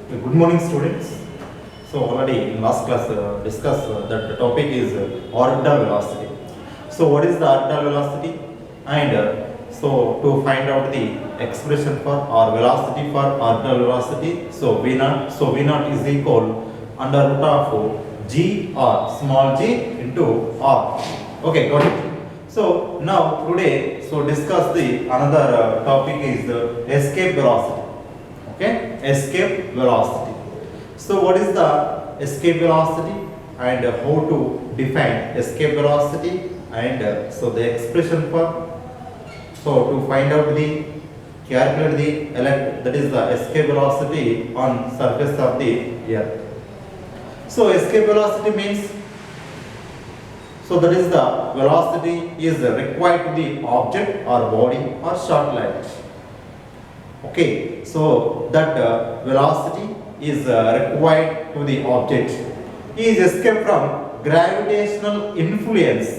Good morning, students. So already in last class discussed that the topic is orbital velocity. So what is the orbital velocity? And so to find out the expression for or velocity for orbital velocity, so V naught. So V naught is equal under root of g r small g into r. Okay, got it. So now today discuss the another topic is the escape velocity. Okay, escape velocity. So what is the escape velocity and how to define escape velocity and so the expression for, so to find out the calculate the that is the escape velocity on surface of the earth. So escape velocity means, so that is the velocity is required to the object or body or short light. Okay, so that velocity is required to the object is escape from gravitational influence.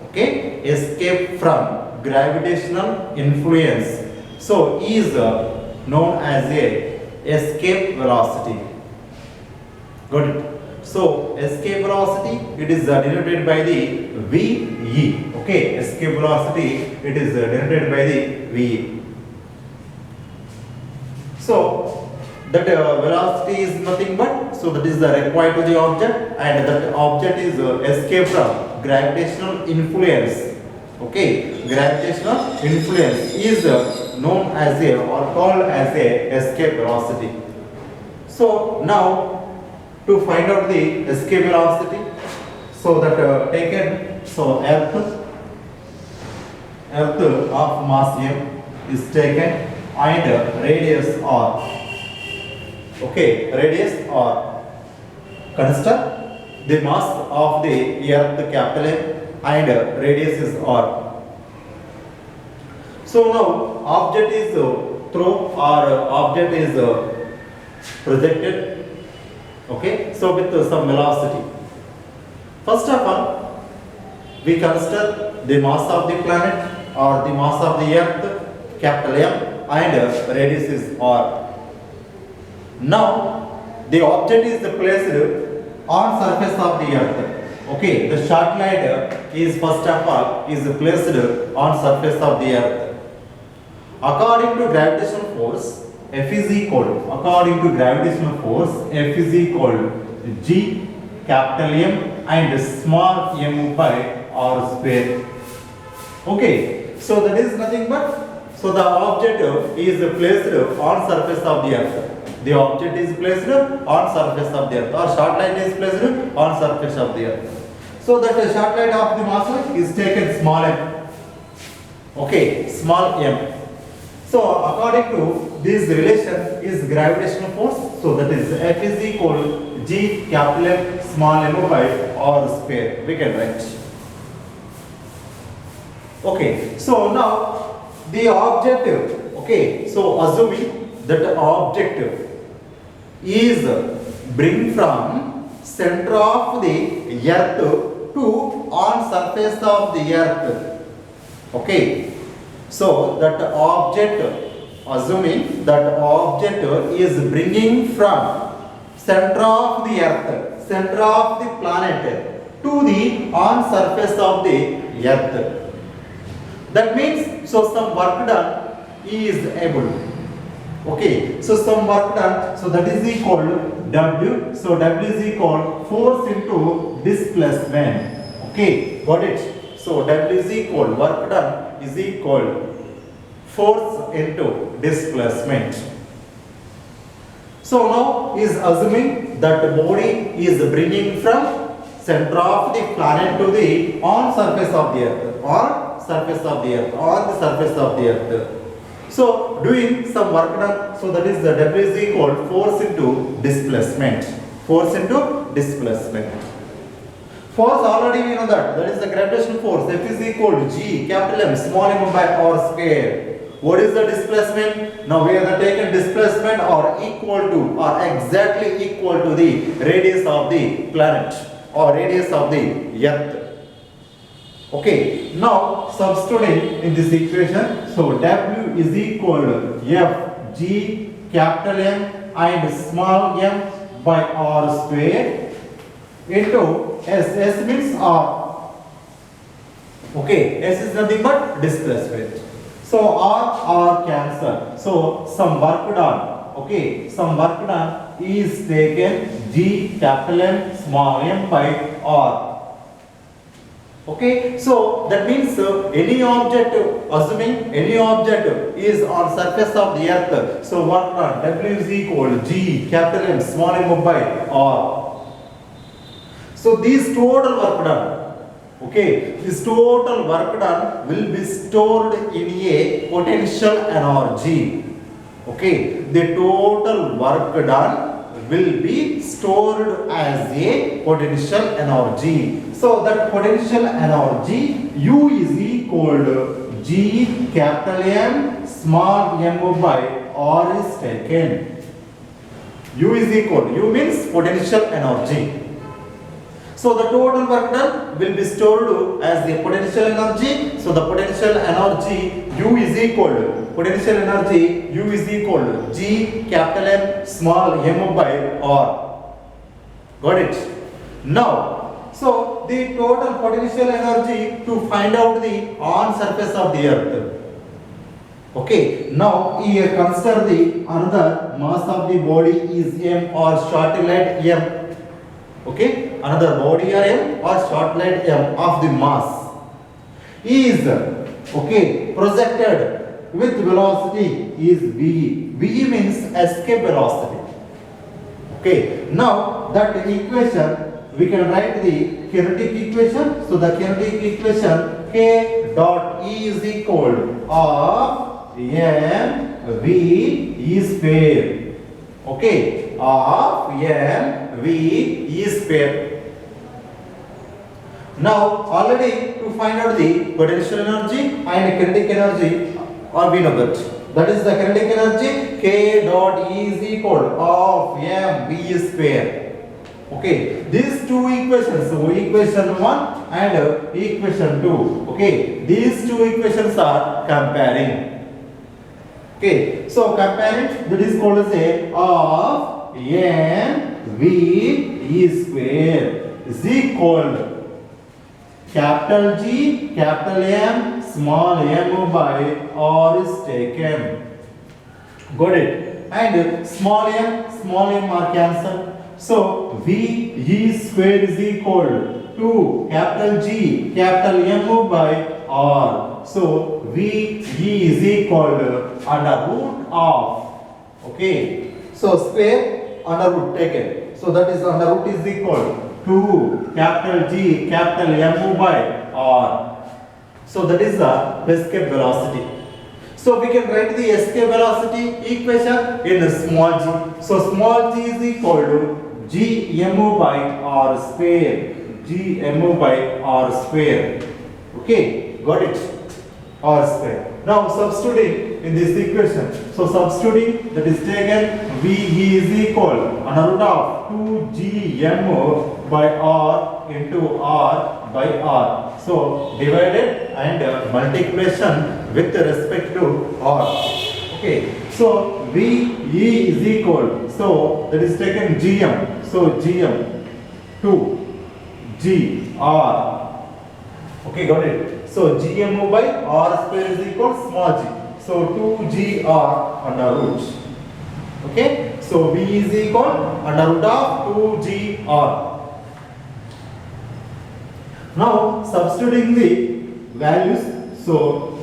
Okay, escape from gravitational influence. So is known as a escape velocity. Got it? So escape velocity, it is denoted by the VE. Okay, escape velocity, it is denoted by the VE. So that velocity is nothing but, so that is required to the object, and that object is escape from gravitational influence. Okay, gravitational influence is known as a or called as a escape velocity. So now to find out the escape velocity, so that taken, so earth of mass m is taken and radius r. Okay, radius r. Consider the mass of the earth capital M and radius is r. So now object is through or object is projected. Okay, so with some velocity. First of all, we consider the mass of the planet or the mass of the earth capital M and radius is r. Now the object is placed on surface of the earth. Okay, the short light is first of all is placed on surface of the earth. According to gravitational force, F is equal, according to gravitational force, F is equal G capital M and small m by r square. Okay, so that is nothing but, so the object is placed on surface of the earth. The object is placed on surface of the earth, or short light is placed on surface of the earth. So that the short light of the mass is taken small m. Okay, small m. So according to this relation is gravitational force. So that is F is equal G capital M small m by r square. We can write. Okay. So now the object. Okay. So assuming that the object is bring from center of the earth to on surface of the earth. Okay. So that object, assuming that object is bringing from center of the earth, center of the planet to the on surface of the earth. That means, so some work done is able. Okay, so some work done, so that is equal W. So W is equal force into displacement. Okay, got it? So W is equal, work done is equal force into displacement. So now is assuming that the body is bringing from center of the planet to the on surface of the earth, on surface of the earth, on the surface of the earth. So doing some work done, so that is the W is equal force into displacement. Force into displacement. Force already we know that is the gravitational force. F is equal to G capital M small m by r square. What is the displacement? Now we have taken displacement or equal to or exactly equal to the radius of the planet or radius of the earth. Okay, now substituting in this equation, so W is equal to F G capital M and small m by r square into s. S means r. Okay, s is nothing but displacement. So r cancel. So some work done. Okay, some work done is taken G capital M small m by r. Okay, so that means any object, assuming any object is on surface of the earth, so work done W is equal G capital M small m by r. So this total work done, okay, this total work done will be stored in a potential energy. Okay, the total work done will be stored as a potential energy. So that potential energy U is equal to G capital M small m by r is taken. U is equal, U means potential energy. So the total work done will be stored as the potential energy. So the potential energy U is equal to G capital M small m by r. Got it? Now, so the total potential energy to find out the on surface of the earth. Okay, now here consider the another mass of the body is m or short light m. Okay, another body or m or short light m of the mass is projected with velocity is v. V means escape velocity. Okay, now that equation we can write the kinetic equation. So the kinetic equation K dot E is equal of m v e square. Okay, of m v e square. Now already to find out the potential energy and kinetic energy, or we know that is the kinetic energy K dot E is equal of m v square. Okay, these two equations, so equation 1 and equation 2. Okay, these two equations are comparing. Okay, so comparing, that is called as a of m v e square is equal capital G capital M small m by r is taken. Got it? And small m are cancelled. So v e square is equal to capital G capital M by r. So v e is equal to under root of, okay, so square under root taken. So that is under root is equal to capital G capital M by r. So that is the escape velocity. So we can write the escape velocity equation in small g. So small g is equal to G m by r square. G m by r square. Okay, got it? R square. Now substituting in this equation. So substituting, that is taken V e is equal under root of 2 G m by r into r by r. So divided and multiplication with respect to r. Okay, so V e is equal, so that is taken Gm. So Gm 2 G r. Okay, got it? So Gm by r square is equal small g. So 2 G r under root. Okay, so V is equal under root of 2 G r. Now substituting the values, so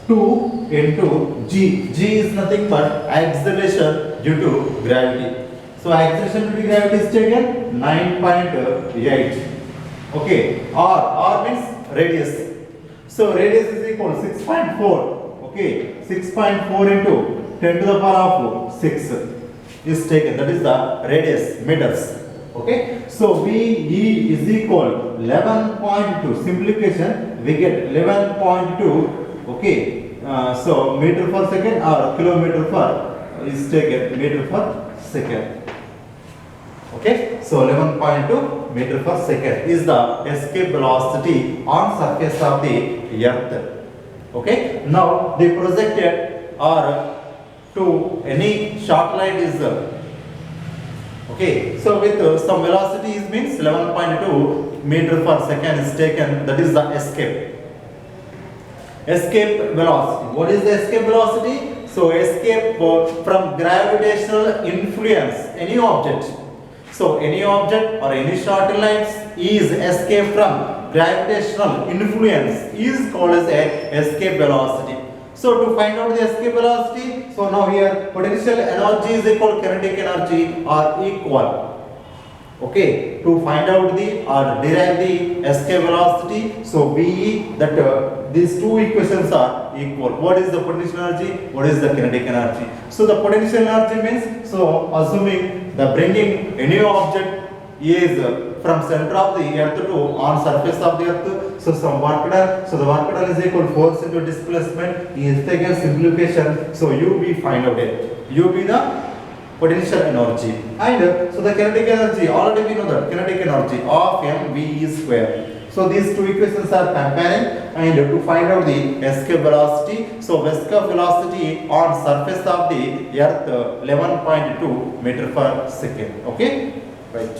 2 into G. G is nothing but acceleration due to gravity. So acceleration due to gravity is taken 9.8. Okay, R means radius. So radius is equal to 6.4. Okay, 6.4 into 10 to the power of 6 is taken. That is the radius, meters. Okay, so VE is equal 11.2. Simplification, we get 11.2. Okay, so meter per second or kilometer per is taken meter per second. Okay, so 11.2 meter per second is the escape velocity on surface of the earth. Okay, now the projected or to any short line is okay. So with some velocity is means 11.2 meter per second is taken. That is the escape. Escape velocity. What is the escape velocity? So escape from gravitational influence any object. So any object or any short lines is escape from gravitational influence is called as a escape velocity. So to find out the escape velocity, so now here potential energy is equal kinetic energy are equal. Okay, to find out the or derive the escape velocity, so we that these two equations are equal. What is the potential energy? What is the kinetic energy? So the potential energy means, so assuming the bringing any object is from center of the earth to on surface of the earth, so some work done. So the work done is equal force into displacement. Is taken simplification. So UB find out it. UB the potential energy, and so the kinetic energy already we know that kinetic energy of mv square. So these two equations are comparing, and to find out the escape velocity, so escape velocity on surface of the earth 11.2 meter per second. Okay, right.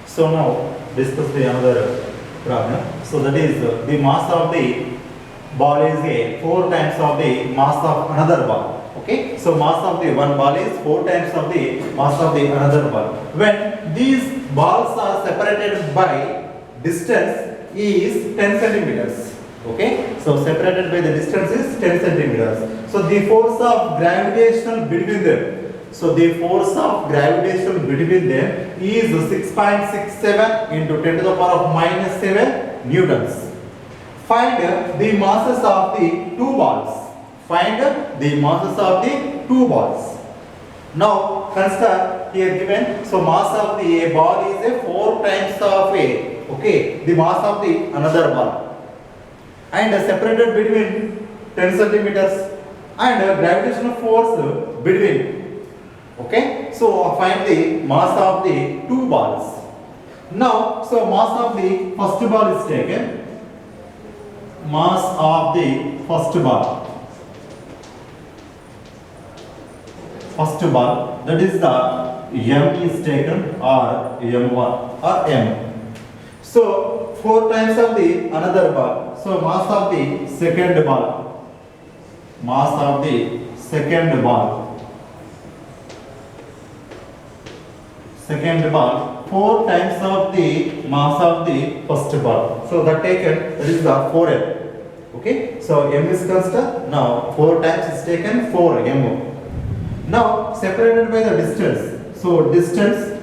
So now discuss the another problem. So that is the mass of the ball is a 4 times of the mass of another ball. Okay, so mass of the one ball is 4 times of the mass of the another ball. When these balls are separated by distance is 10 centimeters. Okay, so separated by the distance is 10 centimeters. So the force of gravitational between them. So the force of gravitation between them is 6.67 into 10 to the power of minus 7 newtons. Find the masses of the two balls. Find the masses of the two balls. Now consider here given. So mass of the a ball is a 4 times of a, okay, the mass of the another ball, and separated between 10 centimeters, and gravitational force between. Okay, so find the mass of the two balls. Now, so mass of the first ball is taken. Mass of the first ball. First ball, that is the m is taken, or m1 or m. So 4 times of the another ball. So mass of the second ball. Mass of the second ball. Second ball 4 times of the mass of the first ball. So that taken, that is the 4m. Okay, so m is constant. Now 4 times is taken 4m. Now separated by the distance. So distance.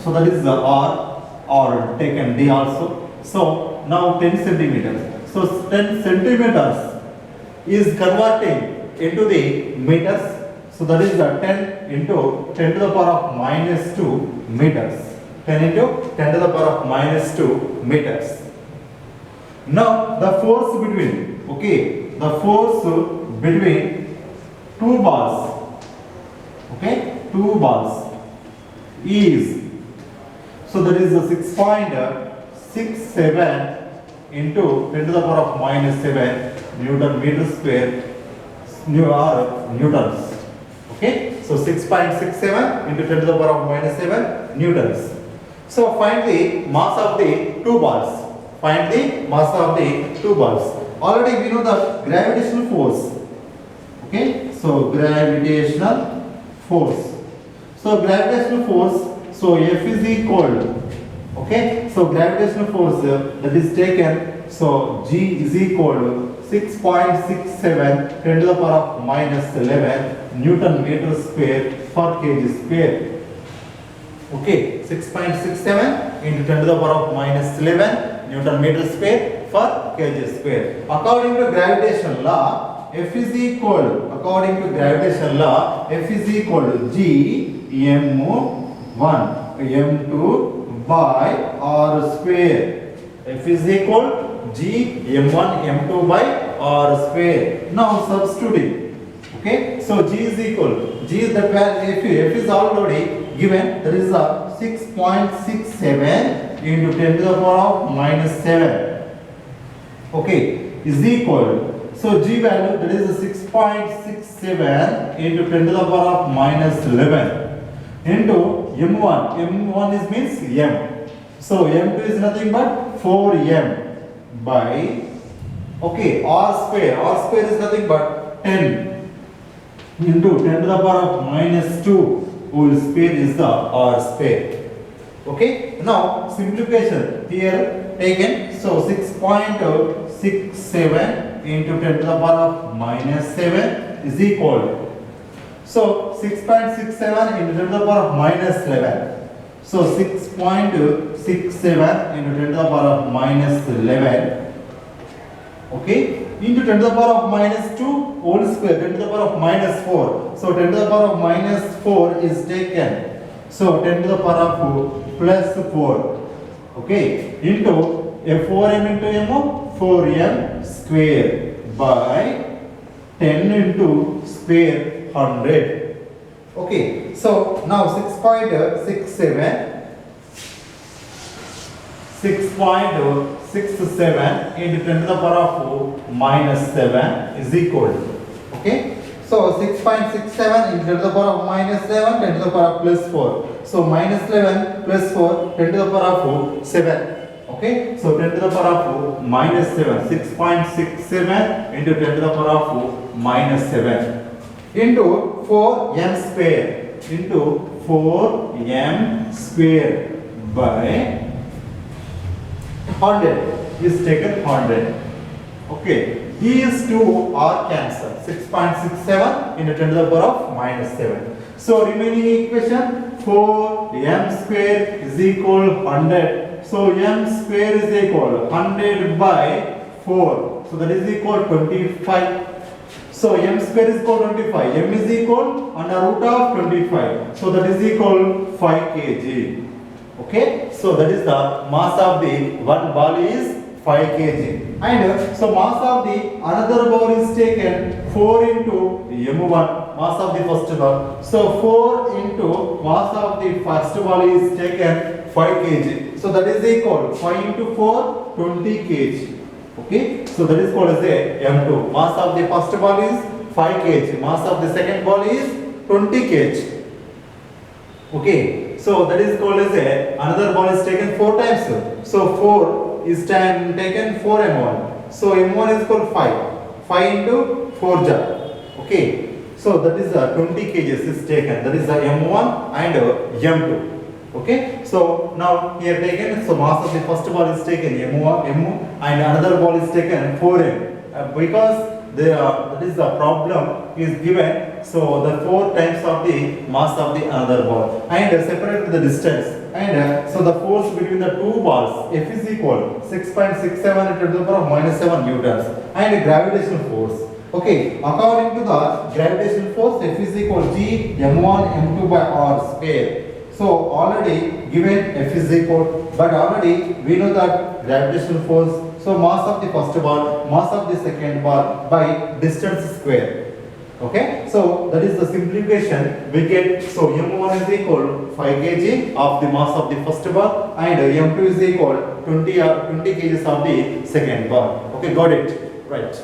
So that is the r, or taken d also. So now 10 centimeters. So 10 centimeters is converting into the meters. So that is the 10 into 10 to the power of minus 2 meters. 10 into 10 to the power of minus 2 meters. Now the force between, okay, the force between two balls, okay, two balls is, so that is the 6.67 into 10 to the power of minus 7 Newton meter square, newtons. Okay, so 6.67 into 10 to the power of minus 7 newtons. So find the mass of the two balls. Find the mass of the two balls. Already we know the gravitational force. Okay, so gravitational force. So gravitational force, so F is equal. Okay, so gravitational force that is taken, so G is equal to 6.67 10 to the power of minus 11 Newton meter square per kg square. Okay, 6.67 into 10 to the power of minus 11 Newton meter square per kg square. According to gravitation law, F is equal, according to gravitation law, F is equal to G m1 m2 by r square. F is equal G m1 m2 by r square. Now substituting. Okay, so G is equal, G is that value, F is already given, that is 6.67 into 10 to the power of minus 7. Okay, is equal. So G value, that is 6.67 into 10 to the power of minus 11 into M1. M1 is means M. So M2 is nothing but 4M by, okay, R square. R square is nothing but 10 into 10 to the power of minus 2 whole square is the R square. Okay, now simplification here taken. So 6.67 into 10 to the power of minus 7 is equal. So 6.67 into 10 to the power of minus 11. So 6.67 into 10 to the power of minus 11. Okay, into 10 to the power of minus 2 whole square, 10 to the power of minus 4. So 10 to the power of minus 4 is taken. So 10 to the power of plus 4. Okay, into a 4m into m, 4m square by 10 into square 100. Okay, so now 6.67 into 10 to the power of minus 7 is equal. Okay, so 6.67 into 10 to the power of minus 7, 10 to the power of plus 4. So minus 11 plus 4, 10 to the power of 7. Okay, so 10 to the power of minus 7. 6.67 into 10 to the power of minus 7 into 4m square into 4m square by 100 is taken 100. Okay, these two are cancelled. 6.67 into 10 to the power of minus 7. So remaining equation 4m square is equal 100. So m square is equal 100 by 4. So that is equal 25. So m square is equal 25. M is equal under root of 25. So that is equal 5 kg. Okay, so that is the mass of the one ball is 5 kg. And so mass of the another ball is taken 4 into m1, mass of the first ball. So 4 into mass of the first ball is taken 5 kg. So that is equal 5 into 4, 20 kg. Okay, so that is called as a m2. Mass of the first ball is 5 kg. Mass of the second ball is 20 kg. Okay, so that is called as a another ball is taken 4 times. So 4 is taken 4 m1. So m1 is equal 5. 5 into 4 jar. Okay, so that is 20 kg is taken. That is the m1 and m2. Okay, so now here taken, so mass of the first ball is taken m1, and another ball is taken 4m. Because that is the problem is given, so the 4 times of the mass of the another ball, and separate the distance, and so the force between the two balls F is equal 6.67 into the power of minus 7 newtons, and gravitational force. Okay, according to the gravitational force, F is equal G m1 m2 by r square. So already given F is equal, but already we know that gravitational force. So mass of the first ball, mass of the second ball by distance square. Okay, so that is the simplification we get. So m1 is equal 5 kg of the mass of the first ball, and m2 is equal 20 kg of the second ball. Okay, got it? Right.